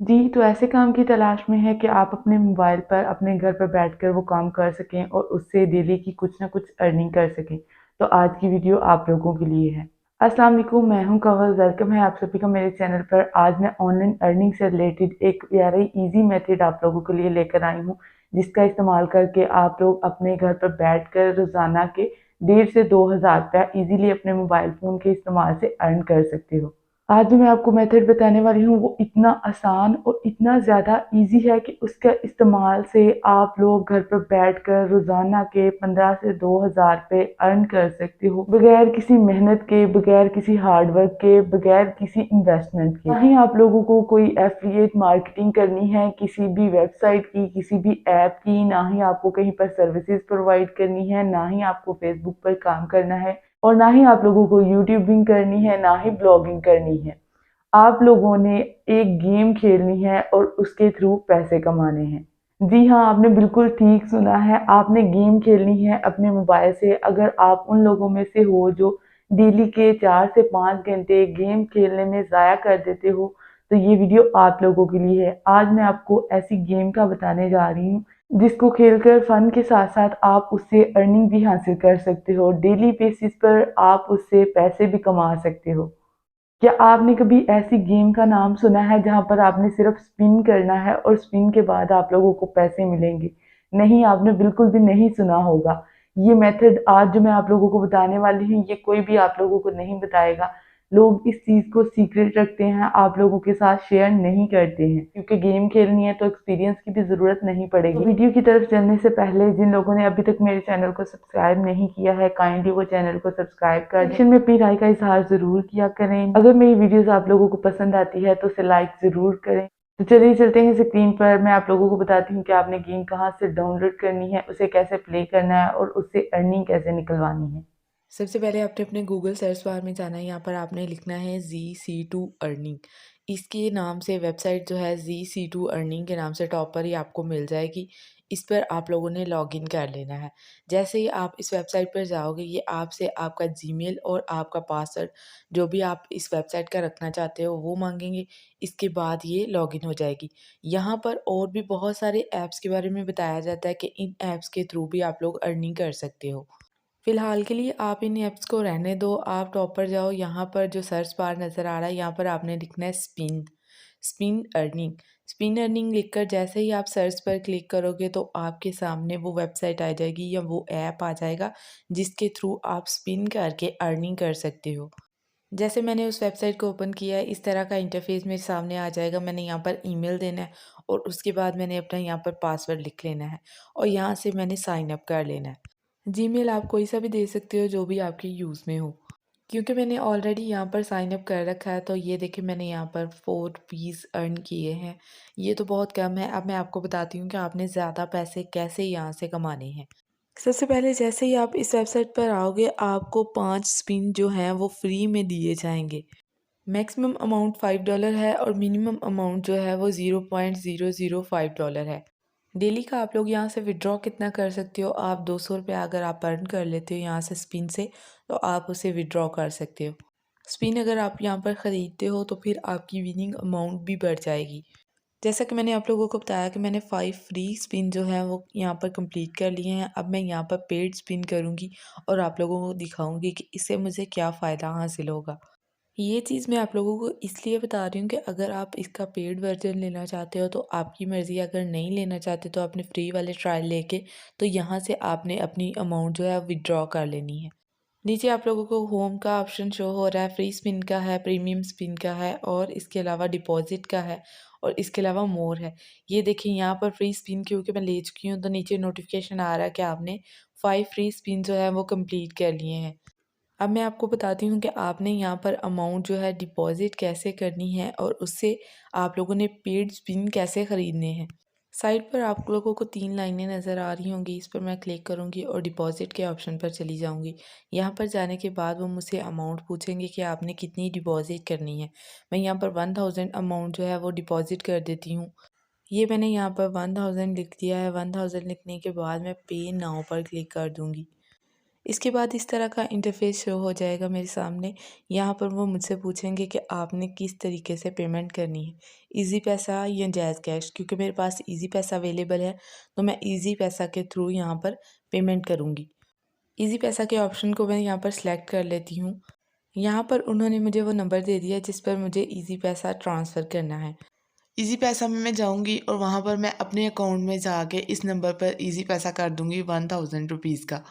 जी, तो ऐसे काम की तलाश में है कि आप अपने मोबाइल पर अपने घर पर बैठकर वो काम कर सकें और उससे डेली की कुछ ना कुछ अर्निंग कर सकें। तो आज की वीडियो आप लोगों के लिए है। अस्सलाम वालेकुम, मैं हूं कंवल। वेलकम है आप सभी का मेरे चैनल पर। आज मैं ऑनलाइन अर्निंग से रिलेटेड एक प्यारा ही ईज़ी मेथड आप लोगों के लिए लेकर आई हूं, जिसका इस्तेमाल करके आप लोग अपने घर पर बैठकर रोज़ाना के 1,500 से 2,000 रुपया ईज़िली अपने मोबाइल फ़ोन के इस्तेमाल से अर्न कर सकते हो। आज जो मैं आपको मेथड बताने वाली हूँ वो इतना आसान और इतना ज़्यादा ईज़ी है कि उसका इस्तेमाल से आप लोग घर पर बैठकर रोज़ाना के 15 से 2,000 रुपये अर्न कर सकते हो, बगैर किसी मेहनत के, बगैर किसी हार्ड वर्क के, बगैर किसी इन्वेस्टमेंट के। ना ही आप लोगों को कोई एफिलिएट मार्केटिंग करनी है किसी भी वेबसाइट की, किसी भी ऐप की, ना ही आपको कहीं पर सर्विसेज प्रोवाइड करनी है, ना ही आपको फेसबुक पर काम करना है और ना ही आप लोगों को यूट्यूबिंग करनी है, ना ही ब्लॉगिंग करनी है। आप लोगों ने एक गेम खेलनी है और उसके थ्रू पैसे कमाने हैं। जी हाँ, आपने बिल्कुल ठीक सुना है। आपने गेम खेलनी है अपने मोबाइल से। अगर आप उन लोगों में से हो जो डेली के 4 से 5 घंटे गेम खेलने में ज़ाया कर देते हो, तो ये वीडियो आप लोगों के लिए है। आज मैं आपको ऐसी गेम का बताने जा रही हूँ जिसको खेलकर फन के साथ साथ आप उससे अर्निंग भी हासिल कर सकते हो। डेली बेसिस पर आप उससे पैसे भी कमा सकते हो। क्या आपने कभी ऐसी गेम का नाम सुना है जहाँ पर आपने सिर्फ स्पिन करना है और स्पिन के बाद आप लोगों को पैसे मिलेंगे? नहीं, आपने बिल्कुल भी नहीं सुना होगा। ये मेथड आज जो मैं आप लोगों को बताने वाली हूँ, ये कोई भी आप लोगों को नहीं बताएगा। लोग इस चीज़ को सीक्रेट रखते हैं, आप लोगों के साथ शेयर नहीं करते हैं, क्योंकि गेम खेलनी है तो एक्सपीरियंस की भी ज़रूरत नहीं पड़ेगी। तो वीडियो की तरफ चलने से पहले जिन लोगों ने अभी तक मेरे चैनल को सब्सक्राइब नहीं किया है, काइंडली वो चैनल को सब्सक्राइब कर दें। सेक्शन में अपनी राय का इज़हार ज़रूर किया करें। अगर मेरी वीडियोज़ आप लोगों को पसंद आती है तो उसे लाइक ज़रूर करें। तो चलिए चलते हैं स्क्रीन पर। मैं आप लोगों को बताती हूँ कि आपने गेम कहाँ से डाउनलोड करनी है, उसे कैसे प्ले करना है और उससे अर्निंग कैसे निकलवानी है। सबसे पहले आपने अपने गूगल सर्च बार में जाना है। यहाँ पर आपने लिखना है ZC2 अर्निंग। इसके नाम से वेबसाइट जो है ZC2 अर्निंग के नाम से टॉप पर ही आपको मिल जाएगी। इस पर आप लोगों ने लॉगिन कर लेना है। जैसे ही आप इस वेबसाइट पर जाओगे, ये आपसे आपका जीमेल और आपका पासवर्ड जो भी आप इस वेबसाइट का रखना चाहते हो वो मांगेंगे। इसके बाद ये लॉगिन हो जाएगी। यहाँ पर और भी बहुत सारे ऐप्स के बारे में बताया जाता है कि इन ऐप्स के थ्रू भी आप लोग अर्निंग कर सकते हो। फ़िलहाल के लिए आप इन ऐप्स को रहने दो, आप टॉप पर जाओ। यहाँ पर जो सर्च बार नज़र आ रहा है, यहाँ पर आपने लिखना है spin, spin earning. Spin earning लिखकर जैसे ही आप सर्च पर क्लिक करोगे तो आपके सामने वो वेबसाइट आ जाएगी या वो ऐप आ जाएगा जिसके थ्रू आप स्पिन करके अर्निंग कर सकते हो। जैसे मैंने उस वेबसाइट को ओपन किया है, इस तरह का इंटरफेस मेरे सामने आ जाएगा। मैंने यहाँ पर ईमेल देना है और उसके बाद मैंने अपना यहाँ पर पासवर्ड लिख लेना है और यहाँ से मैंने साइन अप कर लेना है। जीमेल आप कोई सा भी दे सकते हो जो भी आपके यूज़ में हो। क्योंकि मैंने ऑलरेडी यहाँ पर साइन अप कर रखा है तो ये देखिए मैंने यहाँ पर 4 रुपीज़ अर्न किए हैं। ये तो बहुत कम है। अब मैं आपको बताती हूँ कि आपने ज़्यादा पैसे कैसे यहाँ से कमाने हैं। सबसे पहले जैसे ही आप इस वेबसाइट पर आओगे, आपको 5 स्पिन जो हैं वो फ्री में दिए जाएंगे। मैक्सिमम अमाउंट $5 है और मिनिमम अमाउंट जो है वो $0.005 है। डेली का आप लोग यहाँ से विड्रॉ कितना कर सकते हो? आप 200 रुपये अगर आप अर्न कर लेते हो यहाँ से स्पिन से, तो आप उसे विड्रॉ कर सकते हो। स्पिन अगर आप यहाँ पर ख़रीदते हो तो फिर आपकी विनिंग अमाउंट भी बढ़ जाएगी। जैसा कि मैंने आप लोगों को बताया कि मैंने 5 फ्री स्पिन जो है वो यहाँ पर कंप्लीट कर लिए हैं। अब मैं यहाँ पर पेड स्पिन करूँगी और आप लोगों को दिखाऊंगी कि इससे मुझे क्या फ़ायदा हासिल होगा। ये चीज़ मैं आप लोगों को इसलिए बता रही हूँ कि अगर आप इसका पेड वर्ज़न लेना चाहते हो तो आपकी मर्ज़ी, अगर नहीं लेना चाहते तो आपने फ्री वाले ट्रायल लेके तो यहाँ से आपने अपनी अमाउंट जो है विथड्रॉ कर लेनी है। नीचे आप लोगों को होम का ऑप्शन शो हो रहा है, फ्री स्पिन का है, प्रीमियम स्पिन का है और इसके अलावा डिपॉज़िट का है और इसके अलावा मोर है। ये देखिए यहाँ पर फ्री स्पिन क्योंकि मैं ले चुकी हूँ तो नीचे नोटिफ़िकेशन आ रहा है कि आपने 5 फ्री स्पिन जो है वो कंप्लीट कर लिए हैं। अब मैं आपको बताती हूँ कि आपने यहाँ पर अमाउंट जो है डिपॉज़िट कैसे करनी है और उससे आप लोगों ने पेड स्पिन कैसे ख़रीदने हैं। साइड पर आप लोगों को 3 लाइनें नज़र आ रही होंगी, इस पर मैं क्लिक करूँगी और डिपॉज़िट के ऑप्शन पर चली जाऊँगी। यहाँ पर जाने के बाद वो मुझसे अमाउंट पूछेंगे कि आपने कितनी डिपॉज़िट करनी है। मैं यहाँ पर 1000 अमाउंट जो है वो डिपॉज़िट कर देती हूँ। ये मैंने यहाँ पर 1000 लिख दिया है। 1000 लिखने के बाद मैं पे नाउ पर क्लिक कर दूँगी। इसके बाद इस तरह का इंटरफेस शो हो जाएगा मेरे सामने। यहाँ पर वो मुझसे पूछेंगे कि आपने किस तरीके से पेमेंट करनी है, इजी पैसा या जैज़ कैश। क्योंकि मेरे पास इजी पैसा अवेलेबल है तो मैं इजी पैसा के थ्रू यहाँ पर पेमेंट करूँगी। इजी पैसा के ऑप्शन को मैं यहाँ पर सिलेक्ट कर लेती हूँ। यहाँ पर उन्होंने मुझे वो नंबर दे दिया जिस पर मुझे इजी पैसा ट्रांसफ़र करना है। इजी पैसा में मैं जाऊँगी और वहाँ पर मैं अपने अकाउंट में जाके इस नंबर पर इजी पैसा कर दूँगी 1000 रुपीज़ का।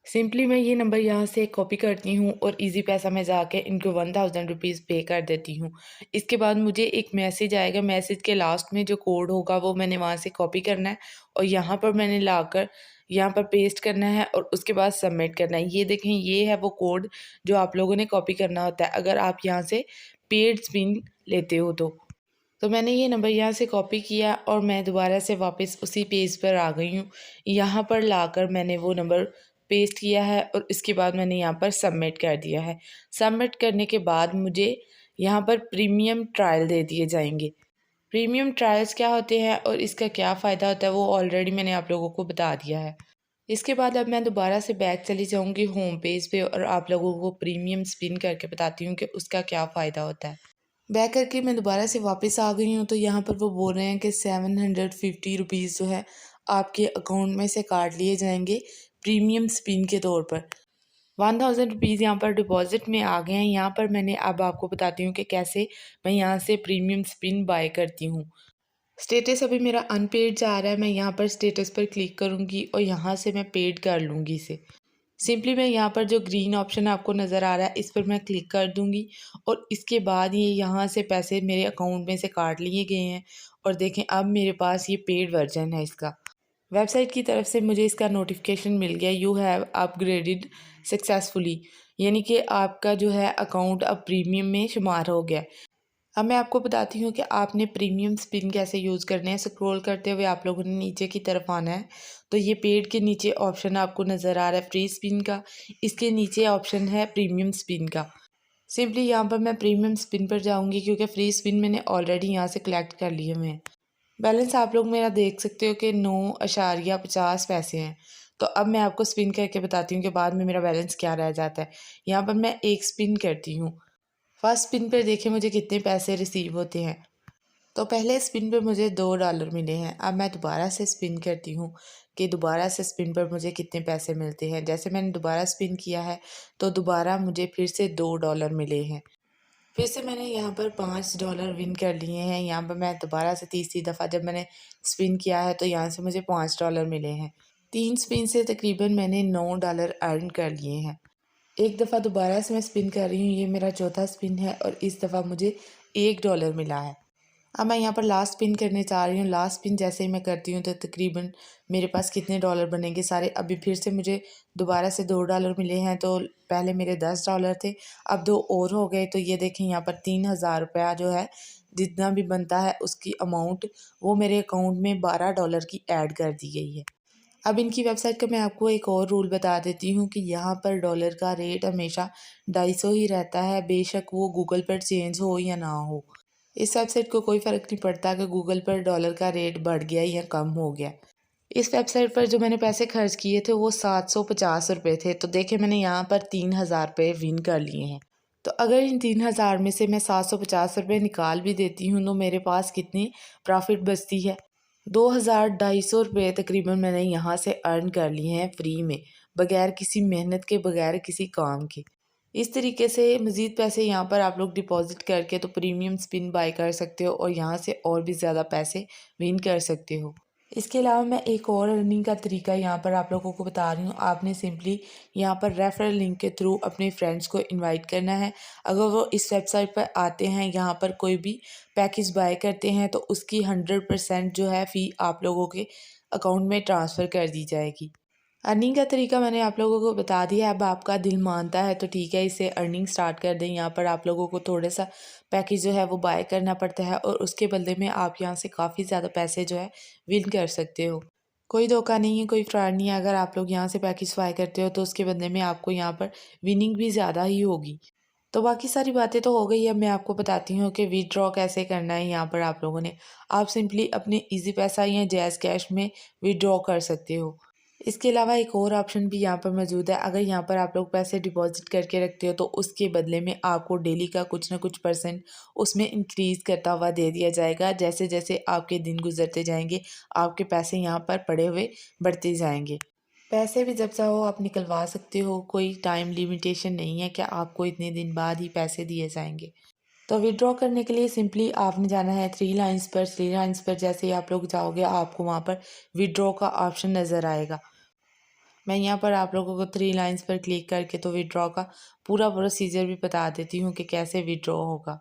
सिंपली मैं ये नंबर यहाँ से कॉपी करती हूँ और इजी पैसा में जाके इनको 1000 रुपीज़ पे कर देती हूँ। इसके बाद मुझे एक मैसेज आएगा, मैसेज के लास्ट में जो कोड होगा वो मैंने वहाँ से कॉपी करना है और यहाँ पर मैंने लाकर यहाँ पर पेस्ट करना है और उसके बाद सबमिट करना है। ये देखें, ये है वो कोड जो आप लोगों ने कॉपी करना होता है अगर आप यहाँ से पेड स्पिन लेते हो तो मैंने ये नंबर यहाँ से कॉपी किया और मैं दोबारा से वापस उसी पेज पर आ गई हूँ। यहाँ पर लाकर मैंने वो नंबर पेस्ट किया है और इसके बाद मैंने यहाँ पर सबमिट कर दिया है। सबमिट करने के बाद मुझे यहाँ पर प्रीमियम ट्रायल दे दिए जाएंगे। प्रीमियम ट्रायल्स क्या होते हैं और इसका क्या फ़ायदा होता है वो ऑलरेडी मैंने आप लोगों को बता दिया है। इसके बाद अब मैं दोबारा से बैक चली जाऊँगी होम पेज पे और आप लोगों को प्रीमियम स्पिन करके बताती हूँ कि उसका क्या फ़ायदा होता है। बैक करके मैं दोबारा से वापस आ गई हूँ तो यहाँ पर वो बोल रहे हैं कि 750 रुपीज़ जो है आपके अकाउंट में से काट लिए जाएंगे प्रीमियम स्पिन के तौर पर। 1000 रुपीज़ यहाँ पर डिपॉजिट में आ गए हैं। यहाँ पर मैंने अब आपको बताती हूँ कि कैसे मैं यहाँ से प्रीमियम स्पिन बाय करती हूँ। स्टेटस अभी मेरा अनपेड जा रहा है, मैं यहाँ पर स्टेटस पर क्लिक करूँगी और यहाँ से मैं पेड कर लूँगी इसे। सिंपली मैं यहाँ पर जो ग्रीन ऑप्शन आपको नज़र आ रहा है इस पर मैं क्लिक कर दूँगी और इसके बाद ये यहाँ से पैसे मेरे अकाउंट में से काट लिए गए हैं और देखें अब मेरे पास ये पेड वर्जन है इसका। वेबसाइट की तरफ से मुझे इसका नोटिफिकेशन मिल गया, यू हैव अपग्रेडेड सक्सेसफुली, यानी कि आपका जो है अकाउंट अब प्रीमियम में शुमार हो गया। अब मैं आपको बताती हूँ कि आपने प्रीमियम स्पिन कैसे यूज़ करने हैं। स्क्रॉल करते हुए आप लोगों ने नीचे की तरफ आना है तो ये पेड के नीचे ऑप्शन आपको नज़र आ रहा है फ्री स्पिन का, इसके नीचे ऑप्शन है प्रीमियम स्पिन का। सिंपली यहाँ पर मैं प्रीमियम स्पिन पर जाऊँगी क्योंकि फ्री स्पिन मैंने ऑलरेडी यहाँ से कलेक्ट कर लिए हुए हैं। बैलेंस आप लोग मेरा देख सकते हो कि 9.50 पैसे हैं। तो अब मैं आपको स्पिन करके बताती हूँ कि बाद में मेरा बैलेंस क्या रह जाता है। यहाँ पर मैं एक स्पिन करती हूँ। फर्स्ट स्पिन पर देखिए मुझे कितने पैसे रिसीव होते हैं। तो पहले स्पिन पर मुझे $2 मिले हैं। अब मैं दोबारा से स्पिन करती हूँ कि दोबारा से स्पिन पर मुझे कितने पैसे मिलते हैं। जैसे मैंने दोबारा स्पिन किया है तो दोबारा मुझे फिर से $2 मिले हैं। फिर से मैंने यहाँ पर $5 विन कर लिए हैं। यहाँ पर मैं दोबारा से तीसरी दफ़ा जब मैंने स्पिन किया है तो यहाँ से मुझे $5 मिले हैं। 3 स्पिन से तकरीबन मैंने $9 अर्न कर लिए हैं। एक दफ़ा दोबारा से मैं स्पिन कर रही हूँ, ये मेरा चौथा स्पिन है और इस दफ़ा मुझे $1 मिला है। अब मैं यहाँ पर लास्ट स्पिन करने जा रही हूँ। लास्ट स्पिन जैसे ही मैं करती हूँ तो तकरीबन मेरे पास कितने डॉलर बनेंगे सारे। अभी फिर से मुझे दोबारा से $2 मिले हैं। तो पहले मेरे $10 थे, अब 2 और हो गए। तो ये देखें यहाँ पर 3000 रुपया जो है जितना भी बनता है उसकी अमाउंट वो मेरे अकाउंट में $12 की ऐड कर दी गई है। अब इनकी वेबसाइट का मैं आपको एक और रूल बता देती हूँ कि यहाँ पर डॉलर का रेट हमेशा 250 ही रहता है, बेशक वो गूगल पर चेंज हो या ना हो। इस वेबसाइट को कोई फ़र्क नहीं पड़ता कि गूगल पर डॉलर का रेट बढ़ गया या कम हो गया। इस वेबसाइट पर जो मैंने पैसे खर्च किए थे वो 750 रुपये थे। तो देखिए मैंने यहाँ पर 3000 रुपये विन कर लिए हैं। तो अगर इन 3000 में से मैं 750 रुपये निकाल भी देती हूँ तो मेरे पास कितनी प्रॉफिट बचती है, 2250 रुपये तकरीबन मैंने यहाँ से अर्न कर लिए हैं फ्री में, बगैर किसी मेहनत के, बगैर किसी काम के। इस तरीके से मज़ीद पैसे यहाँ पर आप लोग डिपॉज़िट करके तो प्रीमियम स्पिन बाय कर सकते हो और यहाँ से और भी ज़्यादा पैसे विन कर सकते हो। इसके अलावा मैं एक और अर्निंग का तरीका यहाँ पर आप लोगों को बता रही हूँ। आपने सिंपली यहाँ पर रेफरल लिंक के थ्रू अपने फ्रेंड्स को इनवाइट करना है। अगर वो इस वेबसाइट पर आते हैं, यहाँ पर कोई भी पैकेज बाय करते हैं तो उसकी 100% जो है फ़ी आप लोगों के अकाउंट में ट्रांसफ़र कर दी जाएगी। अर्निंग का तरीका मैंने आप लोगों को बता दिया। अब आपका दिल मानता है तो ठीक है, इससे अर्निंग स्टार्ट कर दें। यहाँ पर आप लोगों को थोड़ा सा पैकेज जो है वो बाय करना पड़ता है और उसके बदले में आप यहाँ से काफ़ी ज़्यादा पैसे जो है विन कर सकते हो। कोई धोखा नहीं है, कोई फ्रॉड नहीं है। अगर आप लोग यहाँ से पैकेज बाय करते हो तो उसके बदले में आपको यहाँ पर विनिंग भी ज़्यादा ही होगी। तो बाकी सारी बातें तो हो गई। अब मैं आपको बताती हूँ कि विदड्रॉ कैसे करना है। यहाँ पर आप लोगों ने आप सिंपली अपने ईजी पैसा या जैज़ कैश में विदड्रॉ कर सकते हो। इसके अलावा एक और ऑप्शन भी यहाँ पर मौजूद है। अगर यहाँ पर आप लोग पैसे डिपॉजिट करके रखते हो तो उसके बदले में आपको डेली का कुछ ना कुछ परसेंट उसमें इंक्रीज़ करता हुआ दे दिया जाएगा। जैसे जैसे आपके दिन गुजरते जाएंगे आपके पैसे यहाँ पर पड़े हुए बढ़ते जाएंगे। पैसे भी जब चाहो आप निकलवा सकते हो, कोई टाइम लिमिटेशन नहीं है कि आपको इतने दिन बाद ही पैसे दिए जाएंगे। तो विड्रॉ करने के लिए सिंपली आपने जाना है थ्री लाइंस पर। थ्री लाइंस पर जैसे ही आप लोग जाओगे आपको वहाँ पर विड्रॉ का ऑप्शन नज़र आएगा। मैं यहाँ पर आप लोगों को थ्री लाइंस पर क्लिक करके तो विड्रॉ का पूरा प्रोसीजर भी बता देती हूँ कि कैसे विड्रॉ होगा।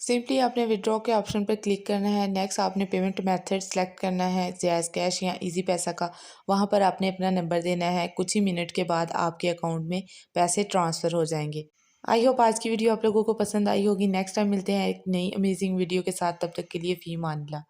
सिंपली आपने विड्रॉ के ऑप्शन पर क्लिक करना है। नेक्स्ट आपने पेमेंट मेथड सेलेक्ट करना है, जैज़ कैश या इजी पैसा का। वहाँ पर आपने अपना नंबर देना है। कुछ ही मिनट के बाद आपके अकाउंट में पैसे ट्रांसफ़र हो जाएंगे। आई होप आज की वीडियो आप लोगों को पसंद आई होगी। नेक्स्ट टाइम मिलते हैं एक नई अमेजिंग वीडियो के साथ। तब तक के लिए फ़ी मान ला।